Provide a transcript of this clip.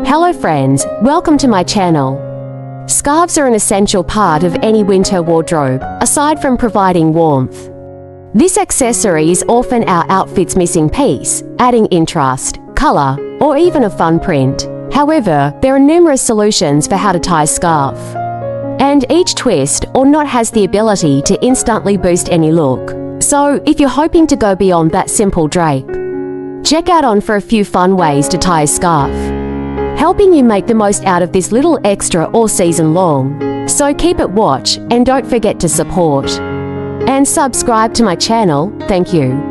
Hello friends, welcome to my channel. Scarves are an essential part of any winter wardrobe, aside from providing warmth. This accessory is often our outfit's missing piece, adding interest, color, or even a fun print. However, there are numerous solutions for how to tie a scarf. And each twist or knot has the ability to instantly boost any look. So, if you're hoping to go beyond that simple drape, check out on for a few fun ways to tie a scarf, helping you make the most out of this little extra all season long. So keep it watch and don't forget to support and subscribe to my channel. Thank you.